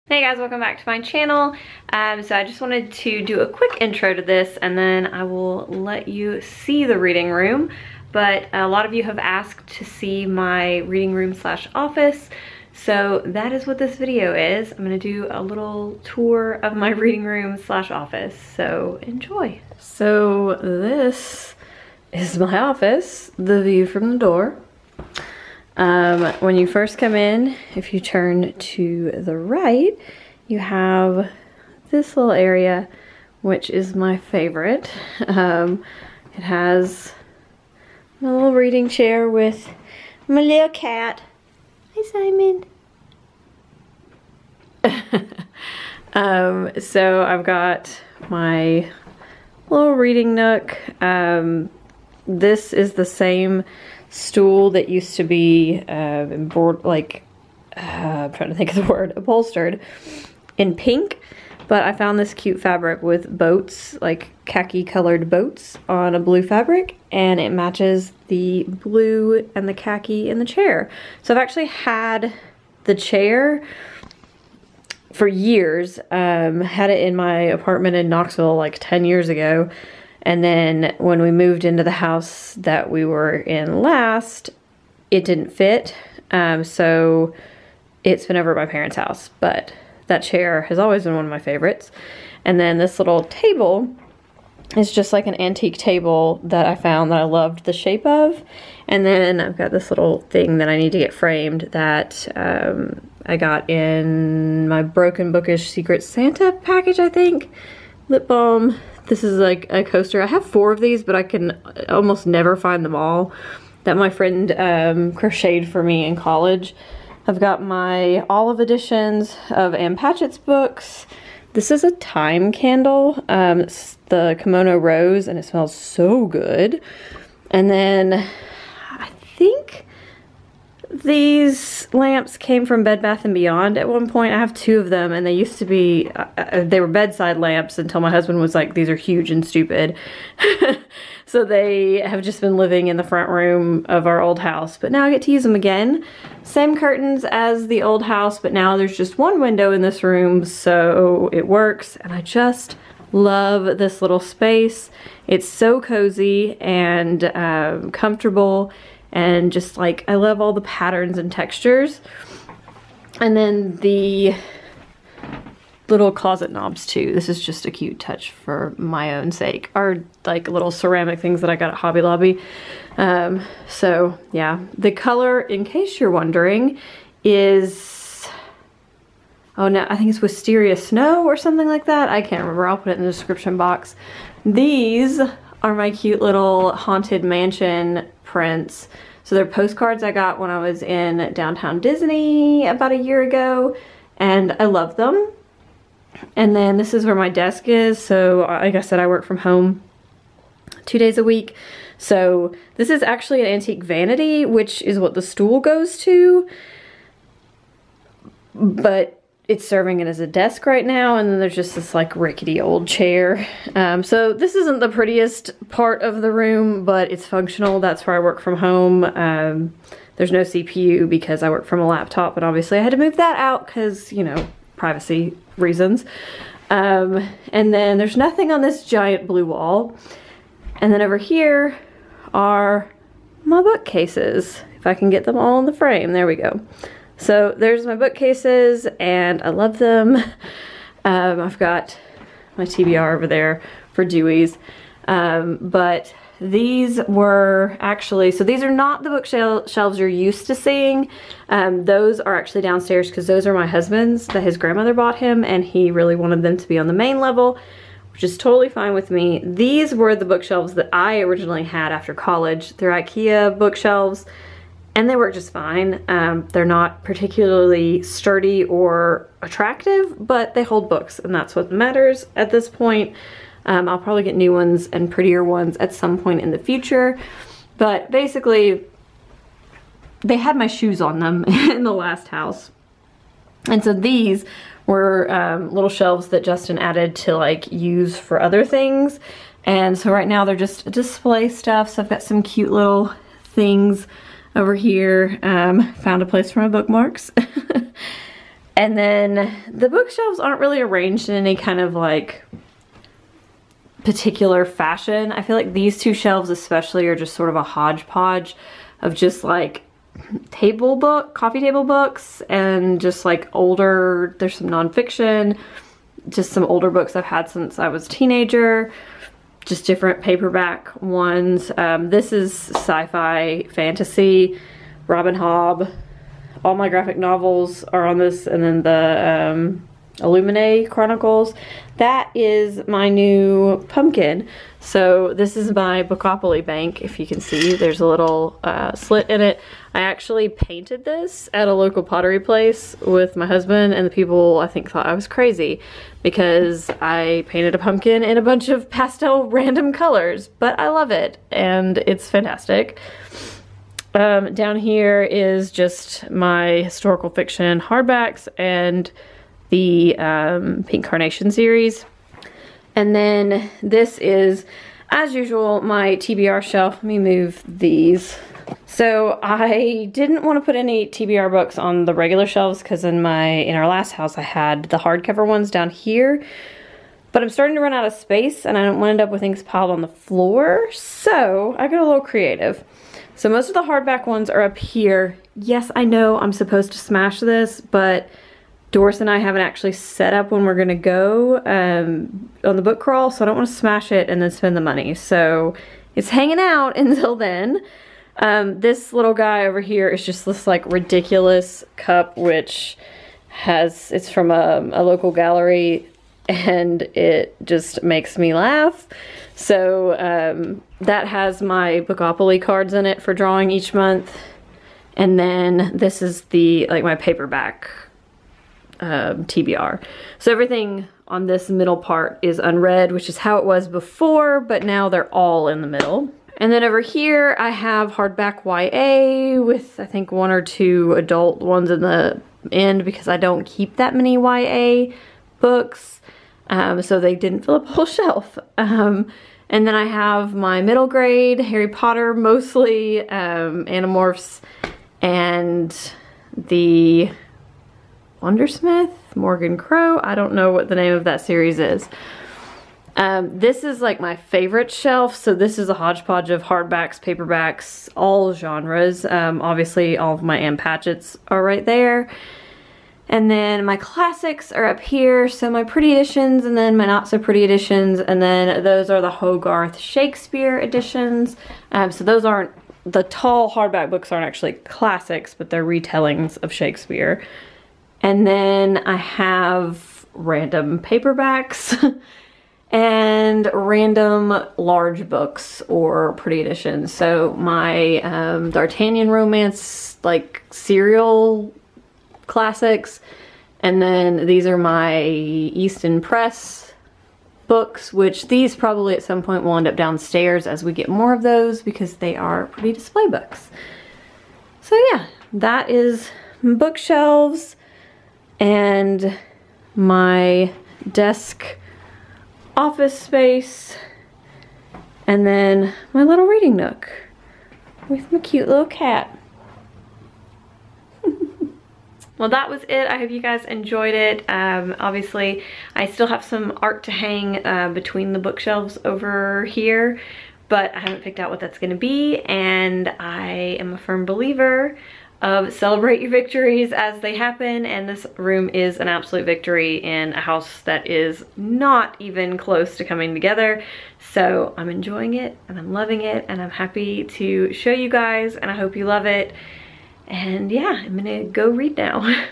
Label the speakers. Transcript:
Speaker 1: Hey guys, welcome back to my channel. So I just wanted to do a quick intro to this and then I will let you see the reading room. But a lot of you have asked to see my reading room slash office. So that is what this video is. I'm gonna do a little tour of my reading room slash office. So enjoy. So this is my office, the view from the door. When you first come in, if you turn to the right, you have this little area, which is my favorite. It has my little reading chair with my little cat. Hi, Simon. So I've got my little reading nook. This is the same stool that used to be I'm trying to think of the word, upholstered in pink, but I found this cute fabric with boats, like khaki colored boats on a blue fabric, and it matches the blue and the khaki in the chair. So I've actually had the chair for years, had it in my apartment in Knoxville like 10 years ago. And then when we moved into the house that we were in last, it didn't fit. So it's been over at my parents' house, but that chair has always been one of my favorites. And then this little table is just like an antique table that I found that I loved the shape of. And then I've got this little thing that I need to get framed that I got in my Broken Bookish Secret Santa package, I think. Lip balm. This is like a coaster. I have 4 of these, but I can almost never find them all, that my friend crocheted for me in college. I've got my olive editions of Ann Patchett's books. This is a time candle. It's the Kimono Rose, and it smells so good. And then I think these lamps came from Bed Bath & Beyond at one point. I have 2 of them, and they used to be, they were bedside lamps until my husband was like, these are huge and stupid. So they have just been living in the front room of our old house, but now I get to use them again. Same curtains as the old house, but now there's just one window in this room, so it works, and I just love this little space. It's so cozy and comfortable. And just like, I love all the patterns and textures. And then the little closet knobs too. This is just a cute touch for my own sake. Are like little ceramic things that I got at Hobby Lobby. So yeah, the color, in case you're wondering, is, oh no, I think it's Wisteria Snow or something like that. I can't remember. I'll put it in the description box. These are my cute little Haunted Mansion prints. So they're postcards I got when I was in downtown Disney about a year ago, and I love them. And then this is where my desk is. So like I said, I work from home 2 days a week. So this is actually an antique vanity, which is what the stool goes to, but it's serving it as a desk right now, and then there's just this like rickety old chair. So this isn't the prettiest part of the room, but it's functional. That's where I work from home. There's no CPU because I work from a laptop, but obviously I had to move that out because, you know, privacy reasons. And then there's nothing on this giant blue wall. And then over here are my bookcases. If I can get them all in the frame, there we go. So there's my bookcases, and I love them. I've got my TBR over there for Dewey's. But these were actually, so these are not the bookshelves you're used to seeing. Those are actually downstairs because those are my husband's that his grandmother bought him, and he really wanted them to be on the main level, which is totally fine with me. These were the bookshelves that I originally had after college. They're Ikea bookshelves. And they work just fine. They're not particularly sturdy or attractive, but they hold books, and that's what matters at this point. I'll probably get new ones and prettier ones at some point in the future. But basically, they had my shoes on them in the last house. And so these were little shelves that Justin added to like use for other things. And so right now they're just display stuff. So I've got some cute little things over here. Found a place for my bookmarks. And then the bookshelves aren't really arranged in any kind of like particular fashion. I feel like these two shelves especially are just sort of a hodgepodge of just like coffee table books, and just like older, there's some nonfiction, just some older books I've had since I was a teenager, just different paperback ones. This is sci-fi fantasy, Robin Hobb. All my graphic novels are on this, and then the Illuminae Chronicles. That is my new pumpkin. So this is my Bookopoly bank. If you can see, there's a little slit in it. I actually painted this at a local pottery place with my husband, and the people I think thought I was crazy because I painted a pumpkin in a bunch of pastel random colors, but I love it and it's fantastic. Down here is just my historical fiction hardbacks and the Pink Carnation series. And then this is, as usual, my TBR shelf. Let me move these. So I didn't want to put any TBR books on the regular shelves because in our last house I had the hardcover ones down here. But I'm starting to run out of space and I don't want to end up with things piled on the floor. So I got a little creative. So most of the hardback ones are up here. Yes, I know I'm supposed to smash this, but Doris and I haven't actually set up when we're gonna go on the book crawl, so I don't want to smash it and then spend the money. So it's hanging out until then. This little guy over here is just this like ridiculous cup, which it's from a local gallery, and it just makes me laugh. So that has my Bookopoly cards in it for drawing each month. And then this is my paperback TBR. So everything on this middle part is unread, which is how it was before, but now they're all in the middle. And then over here I have hardback YA with I think 1 or 2 adult ones in the end because I don't keep that many YA books. So they didn't fill up a whole shelf. And then I have my middle grade Harry Potter, mostly Animorphs, and the Wondersmith, Morgan Crow. I don't know what the name of that series is. This is like my favorite shelf. So this is a hodgepodge of hardbacks, paperbacks, all genres. Obviously all of my Ann Patchett's are right there. And then my classics are up here. So my pretty editions and then my not so pretty editions. And then those are the Hogarth Shakespeare editions. So those aren't, the tall hardback books aren't actually classics, but they're retellings of Shakespeare. And then I have random paperbacks and random large books or pretty editions. So my D'Artagnan romance, like serial classics, and then these are my Easton Press books, which these probably at some point will end up downstairs as we get more of those because they are pretty display books. So yeah, that is bookshelves and my desk office space, and then my little reading nook with my cute little cat. Well, that was it. I hope you guys enjoyed it. Obviously, I still have some art to hang between the bookshelves over here, but I haven't picked out what that's gonna be, and I am a firm believer of celebrate your victories as they happen, and this room is an absolute victory in a house that is not even close to coming together. So I'm enjoying it and I'm loving it and I'm happy to show you guys, and I hope you love it. And yeah, I'm gonna go read now.